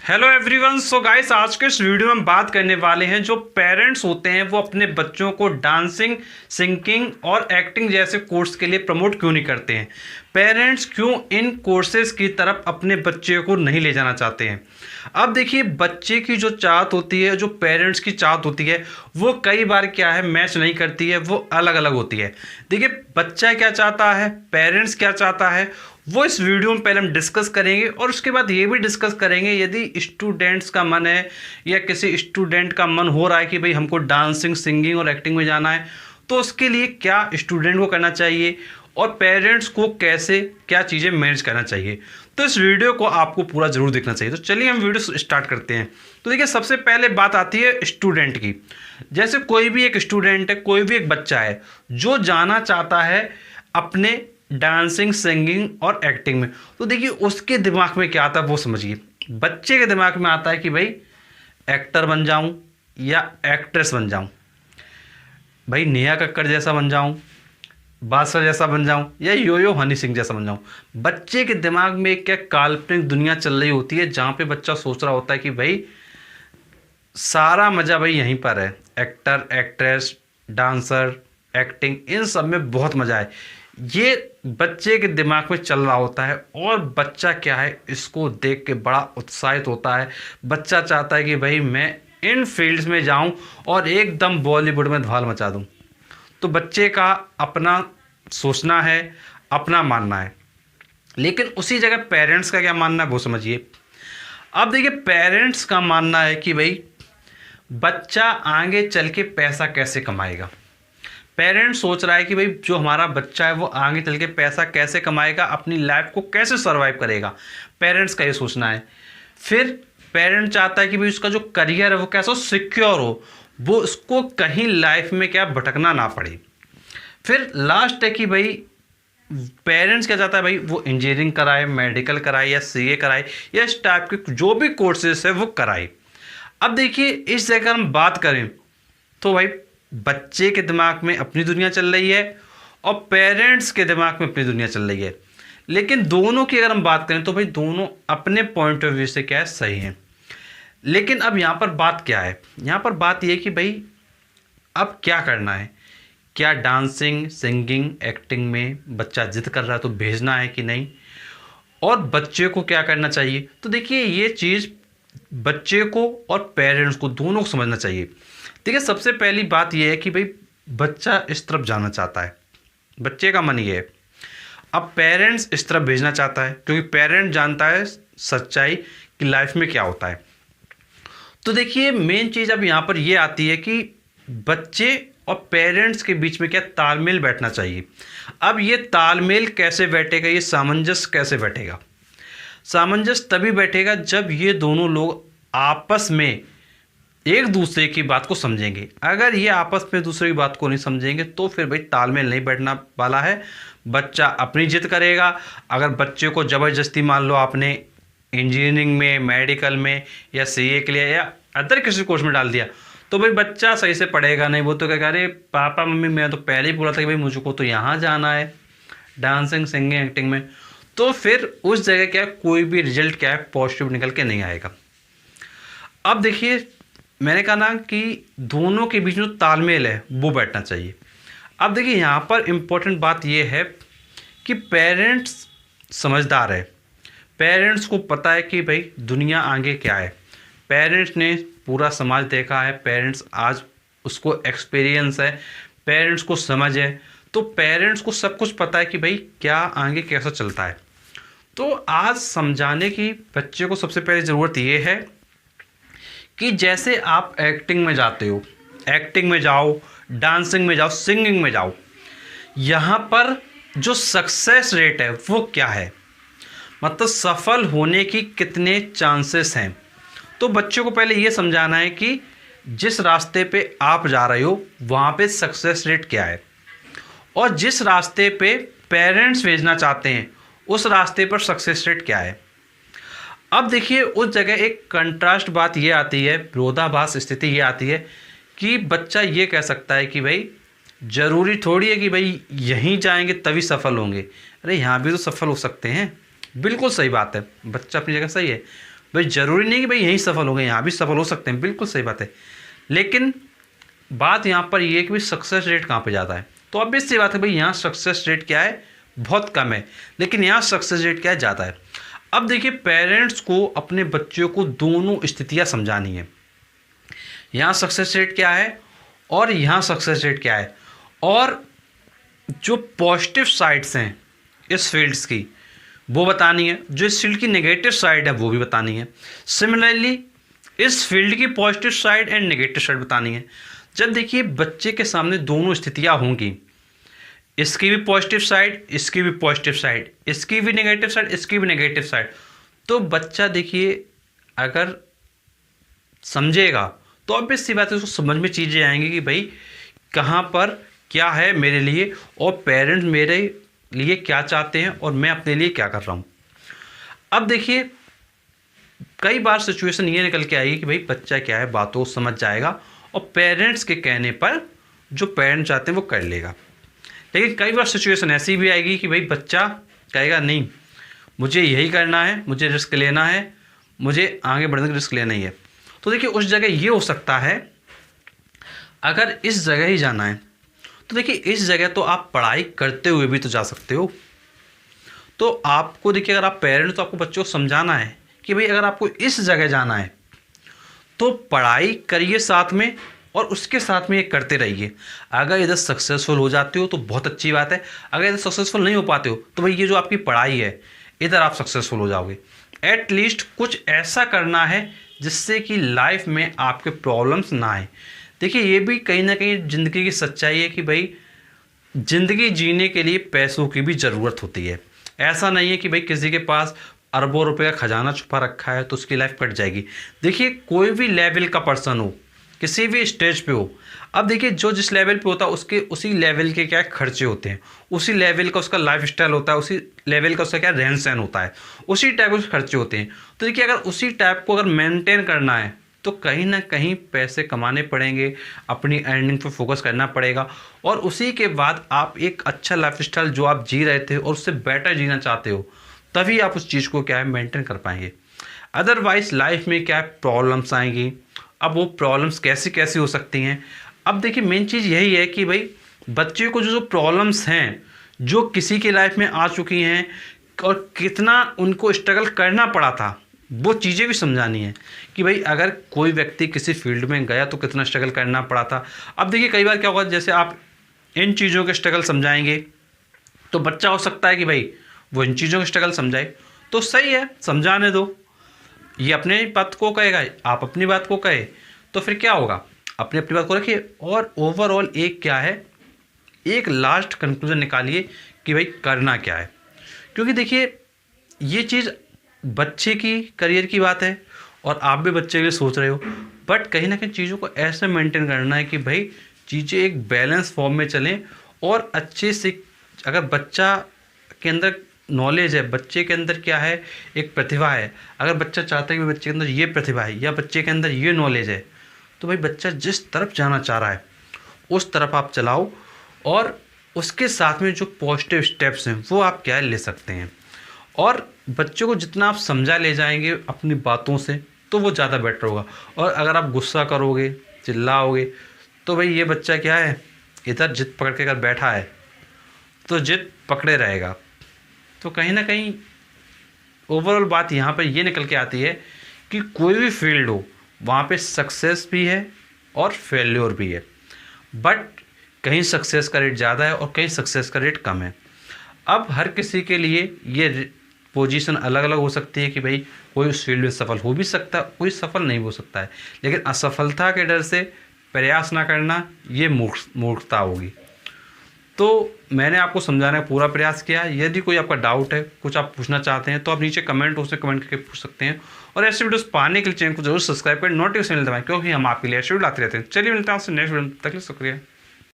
Hello everyone. So guys, आज के इस वीडियो में हम बात करने वाले हैं जो पेरेंट्स होते हैं वो अपने बच्चों को डांसिंग, सिंगिंग और एक्टिंग जैसे कोर्स के लिए प्रमोट क्यों नहीं करते हैं। पेरेंट्स क्यों इन कोर्सेज की तरफ अपने बच्चे को नहीं ले जाना चाहते हैं। अब देखिए, बच्चे की जो चाहत होती है, जो पेरेंट्स की चाहत होती है, वो कई बार क्या है मैच नहीं करती है, वो अलग अलग होती है। देखिए, बच्चा क्या चाहता है, पेरेंट्स क्या चाहता है, वो इस वीडियो में पहले हम डिस्कस करेंगे और उसके बाद ये भी डिस्कस करेंगे यदि स्टूडेंट्स का मन है या किसी स्टूडेंट का मन हो रहा है कि भाई हमको डांसिंग, सिंगिंग और एक्टिंग में जाना है, तो उसके लिए क्या स्टूडेंट को करना चाहिए और पेरेंट्स को कैसे क्या चीज़ें मैनेज करना चाहिए। तो इस वीडियो को आपको पूरा जरूर देखना चाहिए। तो चलिए हम वीडियो स्टार्ट करते हैं। तो देखिए, सबसे पहले बात आती है स्टूडेंट की। जैसे कोई भी एक स्टूडेंट है, कोई भी एक बच्चा है जो जाना चाहता है अपने डांसिंग, सिंगिंग और एक्टिंग में, तो देखिए उसके दिमाग में क्या आता है वो समझिए। बच्चे के दिमाग में आता है कि भाई एक्टर बन जाऊं या एक्ट्रेस बन जाऊं, भाई नेहा कक्कड़ जैसा बन जाऊं, बादशाह जैसा बन जाऊं या यो यो हनी सिंह जैसा बन जाऊं। बच्चे के दिमाग में एक क्या काल्पनिक दुनिया चल रही होती है जहां पे बच्चा सोच रहा होता है कि भाई सारा मज़ा भाई यहीं पर है। एक्टर, एक्ट्रेस, डांसर, एक्टिंग, इन सब में बहुत मज़ा है, ये बच्चे के दिमाग में चल रहा होता है। और बच्चा क्या है, इसको देख के बड़ा उत्साहित होता है। बच्चा चाहता है कि भाई मैं इन फील्ड्स में जाऊं और एकदम बॉलीवुड में धमाल मचा दूं। तो बच्चे का अपना सोचना है, अपना मानना है, लेकिन उसी जगह पेरेंट्स का क्या मानना है वो समझिए। अब देखिए, पेरेंट्स का मानना है कि भाई बच्चा आगे चल के पैसा कैसे कमाएगा। पेरेंट्स सोच रहा है कि भाई जो हमारा बच्चा है वो आगे चल के पैसा कैसे कमाएगा, अपनी लाइफ को कैसे सर्वाइव करेगा, पेरेंट्स का ये सोचना है। फिर पेरेंट चाहता है कि भाई उसका जो करियर है वो कैसा सिक्योर हो, वो उसको कहीं लाइफ में क्या भटकना ना पड़े। फिर लास्ट है कि भाई पेरेंट्स क्या चाहता है, भाई वो इंजीनियरिंग कराए, मेडिकल कराए या सीए कराए या इस टाइप के जो भी कोर्सेज है वो कराए। अब देखिए, इस जगह हम बात करें तो भाई बच्चे के दिमाग में अपनी दुनिया चल रही है और पेरेंट्स के दिमाग में अपनी दुनिया चल रही है। लेकिन दोनों की अगर हम बात करें तो भाई दोनों अपने पॉइंट ऑफ व्यू से क्या है सही हैं। लेकिन अब यहाँ पर बात क्या है, यहाँ पर बात ये है कि भाई अब क्या करना है। क्या डांसिंग, सिंगिंग, एक्टिंग में बच्चा जिद कर रहा है तो भेजना है कि नहीं, और बच्चे को क्या करना चाहिए। तो देखिए, ये चीज़ बच्चे को और पेरेंट्स को दोनों को समझना चाहिए। देखिए, सबसे पहली बात यह है कि भाई बच्चा इस तरफ जाना चाहता है, बच्चे का मन ये है। अब पेरेंट्स इस तरफ भेजना चाहता है क्योंकि पेरेंट जानता है सच्चाई कि लाइफ में क्या होता है। तो देखिए, मेन चीज़ अब यहाँ पर ये आती है कि बच्चे और पेरेंट्स के बीच में क्या तालमेल बैठना चाहिए। अब ये तालमेल कैसे बैठेगा, ये सामंजस्य कैसे बैठेगा। सामंजस्य तभी बैठेगा जब ये दोनों लोग आपस में एक दूसरे की बात को समझेंगे। अगर ये आपस में दूसरे की बात को नहीं समझेंगे तो फिर भाई तालमेल नहीं बैठना वाला है। बच्चा अपनी जिद करेगा। अगर बच्चे को ज़बरदस्ती मान लो आपने इंजीनियरिंग में, मेडिकल में या सीए के लिए या अदर किसी कोर्स में डाल दिया, तो भाई बच्चा सही से पढ़ेगा नहीं। वो तो क्या कह रहे, पापा मम्मी मैं तो पहले ही बोला था कि भाई मुझको तो यहाँ जाना है डांसिंग, सिंगिंग, एक्टिंग में। तो फिर उस जगह क्या कोई भी रिजल्ट क्या है पॉजिटिव निकल के नहीं आएगा। अब देखिए, मैंने कहा ना कि दोनों के बीच में जो तालमेल है वो बैठना चाहिए। अब देखिए, यहाँ पर इम्पोर्टेंट बात ये है कि पेरेंट्स समझदार है। पेरेंट्स को पता है कि भाई दुनिया आगे क्या है। पेरेंट्स ने पूरा समाज देखा है, पेरेंट्स आज उसको एक्सपीरियंस है, पेरेंट्स को समझ है। तो पेरेंट्स को सब कुछ पता है कि भाई क्या आगे कैसा चलता है। तो आज समझाने की बच्चे को सबसे पहले ज़रूरत ये है कि जैसे आप एक्टिंग में जाते हो, एक्टिंग में जाओ, डांसिंग में जाओ, सिंगिंग में जाओ, यहाँ पर जो सक्सेस रेट है वो क्या है, मतलब सफल होने की कितने चांसेस हैं। तो बच्चों को पहले ये समझाना है कि जिस रास्ते पे आप जा रहे हो वहाँ पे सक्सेस रेट क्या है, और जिस रास्ते पे पेरेंट्स भेजना चाहते हैं उस रास्ते पर सक्सेस रेट क्या है। अब देखिए, उस जगह एक कंट्रास्ट बात ये आती है, विरोधाभास स्थिति ये आती है कि बच्चा ये कह सकता है कि भाई ज़रूरी थोड़ी है कि भाई यहीं जाएंगे तभी सफल होंगे। अरे यहाँ भी तो सफल हो सकते हैं। बिल्कुल सही बात है, बच्चा अपनी जगह सही है। भाई ज़रूरी नहीं कि भाई यहीं सफल हो गए, यहाँ भी सफल हो सकते हैं, बिल्कुल सही बात है। लेकिन बात यहाँ पर ये है कि भाई सक्सेस रेट कहाँ पे ज़्यादा है। तो ऑब्वियस सी बात है भाई, यहाँ सक्सेस रेट क्या है, बहुत कम है, लेकिन यहाँ सक्सेस रेट क्या है, ज़्यादा है। अब देखिए, पेरेंट्स को अपने बच्चों को दोनों स्थितियाँ समझानी है। यहाँ सक्सेस रेट क्या है और यहाँ सक्सेस रेट क्या है, और जो पॉजिटिव साइड्स हैं इस फील्ड्स की वो बतानी है, जो इस फील्ड की नेगेटिव साइड है वो भी बतानी है। सिमिलरली इस फील्ड की positive side and negative side बतानी है। जब देखिए बच्चे के सामने दोनों स्थितियाँ होंगी, इसकी भी पॉजिटिव साइड, इसकी भी पॉजिटिव साइड, इसकी भी नेगेटिव साइड, इसकी भी नेगेटिव साइड, तो बच्चा देखिए अगर समझेगा तो ऑब्वियस सी बात है उसको समझ में चीज़ें आएंगी कि भाई कहाँ पर क्या है मेरे लिए, और पेरेंट्स मेरे लिए क्या चाहते हैं और मैं अपने लिए क्या कर रहा हूँ। अब देखिए कई बार सिचुएशन ये निकल के आएगी कि भाई बच्चा क्या है बातों को समझ जाएगा और पेरेंट्स के कहने पर जो पेरेंट्स चाहते हैं वो कर लेगा। लेकिन कई बार सिचुएशन ऐसी भी आएगी कि भाई बच्चा कहेगा नहीं मुझे यही करना है, मुझे रिस्क लेना है, मुझे आगे बढ़ने का रिस्क लेना ही है। तो देखिए उस जगह ये हो सकता है, अगर इस जगह ही जाना है तो देखिए इस जगह तो आप पढ़ाई करते हुए भी तो जा सकते हो। तो आपको देखिए अगर आप पेरेंट तो आपको बच्चों को समझाना है कि भाई अगर आपको इस जगह जाना है तो पढ़ाई करिए साथ में और उसके साथ में ये करते रहिए। अगर इधर सक्सेसफुल हो जाते हो तो बहुत अच्छी बात है, अगर इधर सक्सेसफुल नहीं हो पाते हो तो भाई ये जो आपकी पढ़ाई है इधर आप सक्सेसफुल हो जाओगे। एटलीस्ट कुछ ऐसा करना है जिससे कि लाइफ में आपके प्रॉब्लम्स ना आए। देखिए ये भी कहीं ना कहीं ज़िंदगी की सच्चाई है कि भाई ज़िंदगी जीने के लिए पैसों की भी ज़रूरत होती है। ऐसा नहीं है कि भाई किसी के पास अरबों रुपए का खजाना छुपा रखा है तो उसकी लाइफ कट जाएगी। देखिए कोई भी लेवल का पर्सन हो, किसी भी स्टेज पे हो, अब देखिए जो जिस लेवल पे होता है उसके उसी लेवल के क्या खर्चे होते हैं, उसी लेवल का उसका लाइफ स्टाइल होता है, उसी लेवल का उसका क्या रहन सहन होता है, उसी टाइप के खर्चे होते हैं। तो देखिए अगर उसी टाइप को अगर मेंटेन करना है तो कहीं ना कहीं पैसे कमाने पड़ेंगे, अपनी अर्निंग पे फोकस करना पड़ेगा, और उसी के बाद आप एक अच्छा लाइफ स्टाइल जो आप जी रहे थे और उससे बेटर जीना चाहते हो तभी आप उस चीज़ को क्या है मेंटेन कर पाएंगे। अदरवाइज लाइफ में क्या है प्रॉब्लम्स आएंगी। अब वो प्रॉब्लम्स कैसी कैसी हो सकती हैं। अब देखिए मेन चीज़ यही है कि भाई बच्चे को जो प्रॉब्लम्स हैं जो किसी की लाइफ में आ चुकी हैं और कितना उनको स्ट्रगल करना पड़ा था वो चीज़ें भी समझानी है कि भाई अगर कोई व्यक्ति किसी फील्ड में गया तो कितना स्ट्रगल करना पड़ा था। अब देखिए कई बार क्या होगा, जैसे आप इन चीज़ों के स्ट्रगल समझाएंगे तो बच्चा हो सकता है कि भाई वो इन चीज़ों के स्ट्रगल समझाए, तो सही है समझाने दो, ये अपने बात को कहेगा आप अपनी बात को कहे, तो फिर क्या होगा अपनी अपनी बात को रखिए और ओवरऑल एक क्या है एक लास्ट कंक्लूजन निकालिए कि भाई करना क्या है। क्योंकि देखिए ये चीज़ बच्चे की करियर की बात है और आप भी बच्चे के लिए सोच रहे हो, बट कहीं ना कहीं चीज़ों को ऐसे मेंटेन करना है कि भाई चीज़ें एक बैलेंस फॉर्म में चलें और अच्छे से। अगर बच्चा के अंदर नॉलेज है, बच्चे के अंदर क्या है एक प्रतिभा है, अगर बच्चा चाहता है कि बच्चे के अंदर ये प्रतिभा है या बच्चे के अंदर ये नॉलेज है तो भाई बच्चा जिस तरफ जाना चाह रहा है उस तरफ आप चलाओ और उसके साथ में जो पॉजिटिव स्टेप्स हैं वो आप क्या ले सकते हैं। और बच्चों को जितना आप समझा ले जाएंगे अपनी बातों से तो वो ज़्यादा बेटर होगा। और अगर आप गुस्सा करोगे चिल्लाओगे तो भाई ये बच्चा क्या है इधर जिद पकड़ के अगर बैठा है तो जिद पकड़े रहेगा। तो कहीं ना कहीं ओवरऑल बात यहाँ पर ये निकल के आती है कि कोई भी फील्ड हो वहाँ पे सक्सेस भी है और फेल्योर भी है, बट कहीं सक्सेस का रेट ज़्यादा है और कहीं सक्सेस का रेट कम है। अब हर किसी के लिए ये पोजीशन अलग अलग हो सकती है कि भाई कोई उस फील्ड में सफल हो भी सकता है, कोई सफल नहीं हो सकता है, लेकिन असफलता के डर से प्रयास ना करना ये मूर्खता होगी। तो मैंने आपको समझाने का पूरा प्रयास किया। यदि कोई आपका डाउट है, कुछ आप पूछना चाहते हैं तो आप नीचे कमेंट उसमें कमेंट करके पूछ सकते हैं। और ऐसे वीडियोस पाने के लिए चैनल को जरूर सब्सक्राइब करें, नोटिफिकेशन दबाएं, क्योंकि हम आपके लिए ऐसे वीडियो लाते रहते हैं। चलिए मिलते हैं आपसे नेक्स्ट वीडियो, तक के लिए शुक्रिया।